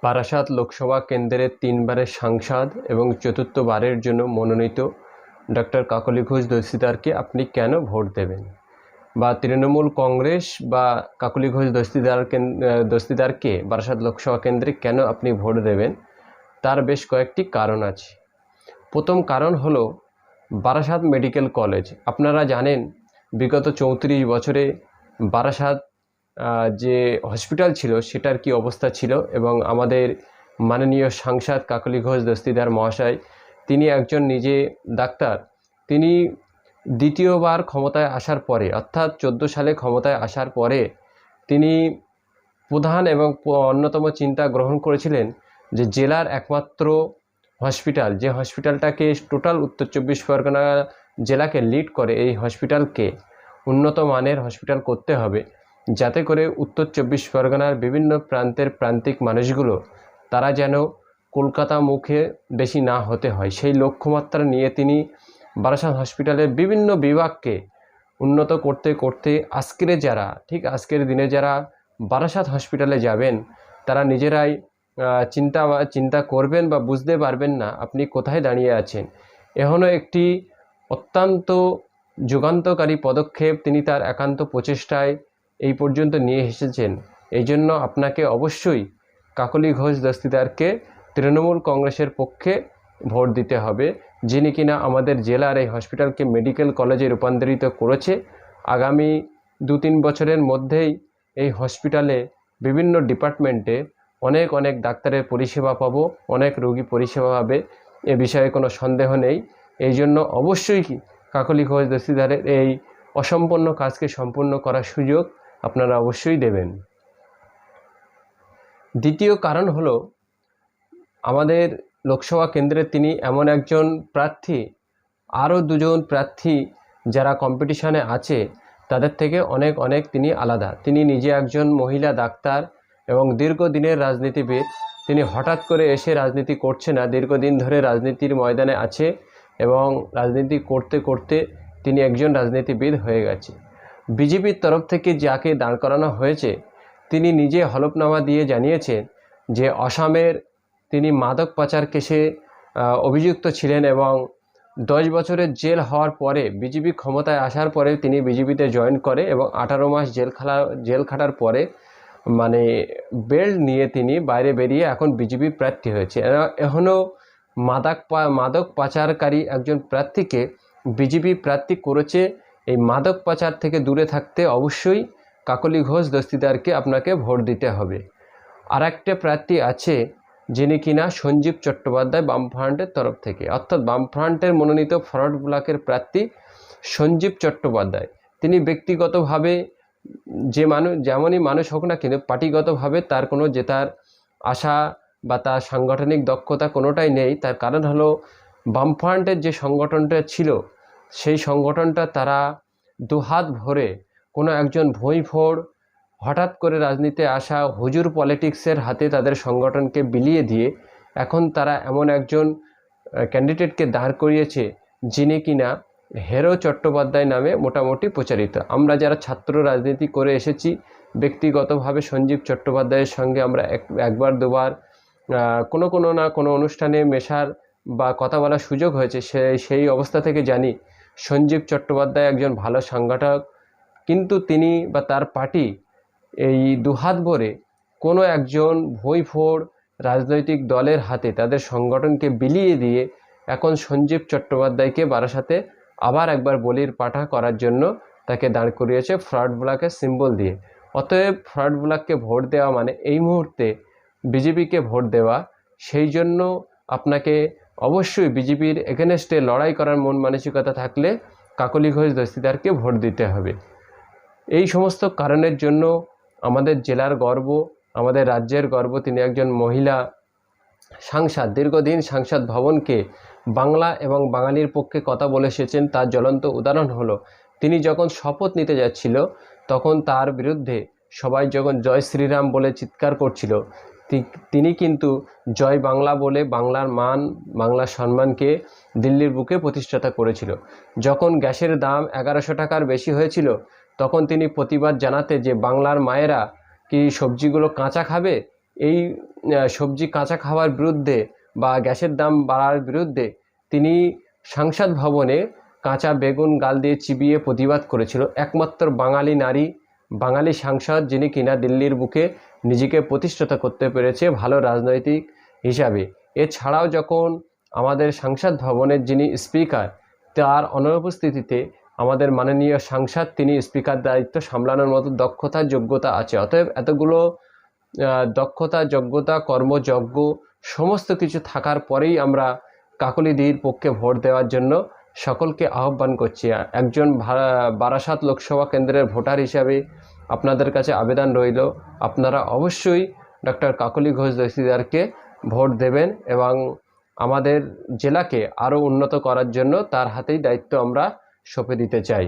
বারাসাত লোকসভা কেন্দ্রের 3 বারের সাংসদ এবং চতুর্থবারের জন্য মনোনীত ডক্টর কাকলি ঘোষ দস্তিদারকে আপনি কেন ভোট দেবেন, বা তৃণমূল কংগ্রেস বা কাকলি ঘোষ দস্তিদারকে বারাসাত লোকসভা কেন্দ্রে কেন আপনি ভোট দেবেন, তার বেশ কয়েকটি কারণ আছে। প্রথম কারণ হলো বারাসাত মেডিকেল কলেজ। আপনারা জানেন বিগত 34 বছরে বারাসাত যে হসপিটাল ছিল সেটার কি অবস্থা ছিল, এবং আমাদের মাননীয় সাংসদ কাকলি ঘোষ দস্তিদার মহাশয়, তিনি একজন নিজে ডাক্তার। তিনি দ্বিতীয়বার ক্ষমতায় আসার পরে, অর্থাৎ 14 সালে ক্ষমতায় আসার পরে তিনি প্রধান এবং অন্যতম চিন্তা গ্রহণ করেছিলেন যে জেলার একমাত্র হসপিটাল, যে হসপিটালটাকে টোটাল উত্তর 24 পরগনা জেলাকে লিড করে, এই হসপিটালকে উন্নত মানের হসপিটাল করতে হবে, যাতে করে উত্তর 24 পরগনার বিভিন্ন প্রান্তিক মানুষগুলো তারা যেন কলকাতা মুখে বেশি না হতে হয়, সেই লক্ষ্যমাত্রা নিয়ে তিনি বারাসাত হসপিটালের বিভিন্ন বিভাগকে উন্নত করতে করতে আজকের দিনে যারা বারাসাত হসপিটালে যাবেন তারা নিজেরাই চিন্তা করবেন বা বুঝতে পারবেন না আপনি কোথায় দাঁড়িয়ে আছেন। এখনও একটি অত্যন্ত যুগান্তকারী পদক্ষেপ তিনি তার একান্ত প্রচেষ্টায় এই পর্যন্ত নিয়ে এসেছেন। এই জন্য আপনাকে অবশ্যই কাকলি ঘোষ দস্তিদারকে তৃণমূল কংগ্রেসের পক্ষে ভোট দিতে হবে, যিনি কিনা আমাদের জেলার এই হসপিটালকে মেডিকেল কলেজে রূপান্তরিত করেছে। আগামী 2-3 বছরের মধ্যেই এই হসপিটালে বিভিন্ন ডিপার্টমেন্টে অনেক ডাক্তারের পরিষেবা পাবো, অনেক রোগী পরিষেবা পাবে, এ বিষয়ে কোনো সন্দেহ নেই। এই জন্য অবশ্যই কাকলি ঘোষ দস্তিদারের এই অসম্পন্ন কাজকে সম্পূর্ণ করার সুযোগ আপনারা অবশ্যই দেবেন। দ্বিতীয় কারণ হলো আমাদের লোকসভা কেন্দ্রে তিনি এমন একজন প্রার্থী, আরও 2 জন প্রার্থী যারা কম্পিটিশনে আছে তাদের থেকে অনেক তিনি আলাদা। তিনি নিজে একজন মহিলা ডাক্তার এবং দীর্ঘদিনের রাজনীতিবিদ। তিনি হঠাৎ করে এসে রাজনীতি করছে না, দীর্ঘদিন ধরে রাজনীতির ময়দানে আছে এবং রাজনীতি করতে করতে তিনি একজন রাজনীতিবিদ হয়ে গেছে। বিজেপির তরফ থেকে যাকে দাঁড় করানো হয়েছে তিনি নিজে হলফনামা দিয়ে জানিয়েছেন যে আসামের তিনি মাদক পাচার কেসে অভিযুক্ত ছিলেন এবং 10 বছরের জেল হওয়ার পরে বিজেপি ক্ষমতায় আসার পরে তিনি বিজেপিতে জয়েন করে এবং 18 মাস জেল খাটার পরে মানে বেল্ট নিয়ে তিনি বাইরে বেরিয়ে এখন বিজেপি প্রার্থী হয়েছে। এখনও মাদক পাচারকারী একজন প্রার্থীকে বিজেপি প্রার্থী করেছে। এই মাদক পাচার থেকে দূরে থাকতে অবশ্যই কাকলি ঘোষ দস্তিদারকে আপনাকে ভোট দিতে হবে। আর একটা প্রার্থী আছে যিনি কিনা সঞ্জীব চট্টোপাধ্যায় বামফ্রন্টের তরফ থেকে, অর্থাৎ বামফ্রন্টের মনোনীত ফরওয়ার্ড ব্লকের প্রার্থী সঞ্জীব চট্টোপাধ্যায়। তিনি ব্যক্তিগতভাবে যেমনই মানুষ হোক না কিন্তু পার্টিগতভাবে তার কোনো জেতার আশা বা তার সাংগঠনিক দক্ষতা কোনোটাই নেই। তার কারণ হলো বামফ্রন্টের যে সংগঠনটা ছিল সেই সংগঠনটা তারা দুহাত ভরে কোনো একজন ভুঁইফোড় হঠাৎ করে রাজনীতিতে আসা হুজুর পলিটিক্সের হাতে তাদের সংগঠনকে বিলিয়ে দিয়ে এখন তারা এমন একজন ক্যান্ডিডেটকে দাঁড় করিয়েছে যিনি কিনা হেরো চট্টোপাধ্যায় নামে মোটামুটি প্রচারিত। আমরা যারা ছাত্র রাজনীতি করে এসেছি ব্যক্তিগতভাবে সঞ্জীব চট্টোপাধ্যায়ের সঙ্গে আমরা একবার দুবার কোনো অনুষ্ঠানে মেশার বা কথা বলার সুযোগ হয়েছে। সেই অবস্থা থেকে জানি সঞ্জীব চট্টোপাধ্যায় একজন ভালো সংগঠক, কিন্তু তিনি বা তার পার্টি এই দুহাত ভরে কোনো একজন ভুঁইফোড় রাজনৈতিক দলের হাতে তাদের সংগঠনকে বিলিয়ে দিয়ে এখন সঞ্জীব চট্টোপাধ্যায়কে বারাসাতে আবার একবার বলির পাঠা করার জন্য তাকে দাঁড় করিয়েছে ফরওয়ার্ড ব্লকের সিম্বল দিয়ে। অতএব ফরওয়ার্ড ব্লককে ভোট দেওয়া মানে এই মুহূর্তে বিজেপিকে ভোট দেওয়া। সেই জন্য আপনাকে অবশ্যই বিজেপির এগেনস্টে লড়াই করার মন মানসিকতা থাকলে কাকলি ঘোষ দস্তিদারকে ভোট দিতে হবে। এই সমস্ত কারণের জন্য আমাদের জেলার গর্ব, আমাদের রাজ্যের গর্ব, তিনি একজন মহিলা সাংসদ, দীর্ঘদিন সাংসদ ভবনকে বাংলা এবং বাঙালির পক্ষে কথা বলে এসেছেন। তার জ্বলন্ত উদাহরণ হলো তিনি যখন শপথ নিতে যাচ্ছিল তখন তার বিরুদ্ধে সবাই যখন জয় শ্রীরাম বলে চিৎকার করছিল, তিনি কিন্তু জয় বাংলা বলে বাংলার মান, বাংলার সম্মানকে দিল্লির বুকে প্রতিষ্ঠাতা করেছিল। যখন গ্যাসের দাম 1100 টাকার বেশি হয়েছিল তখন তিনি প্রতিবাদ জানাতে যে বাংলার মায়েরা কি সবজিগুলো কাঁচা খাবে, এই সবজি কাঁচা খাওয়ার বিরুদ্ধে বা গ্যাসের দাম বাড়ার বিরুদ্ধে তিনি সংসদ ভবনে কাঁচা বেগুন গাল দিয়ে চিবিয়ে প্রতিবাদ করেছিল। একমাত্র বাঙালি নারী, বাঙালি সাংসদ যিনি কিনা দিল্লির বুকে নিজেকে প্রতিষ্ঠিত করতে পেরেছে ভালো রাজনৈতিক হিসাবে। এছাড়াও যখন আমাদের সংসদ ভবনের যিনি স্পিকার, তার অনুপস্থিতিতে আমাদের মাননীয় সাংসদ তিনি স্পিকার দায়িত্ব সামলানোর মতো দক্ষতা যোগ্যতা আছে। অতএব এতগুলো দক্ষতা, যোগ্যতা, কর্মযজ্ঞ সমস্ত কিছু থাকার পরেই আমরা কাকলিদির পক্ষে ভোট দেওয়ার জন্য সকলকে আহ্বান করছি। একজন বারাসাত লোকসভা কেন্দ্রের ভোটার হিসাবে আপনাদের কাছে আবেদন রইল, আপনারা অবশ্যই ডক্টর কাকলি ঘোষ দস্তিদারকে ভোট দেবেন এবং আমাদের জেলাকে আরও উন্নত করার জন্য তার হাতেই দায়িত্ব আমরা সঁপে দিতে চাই।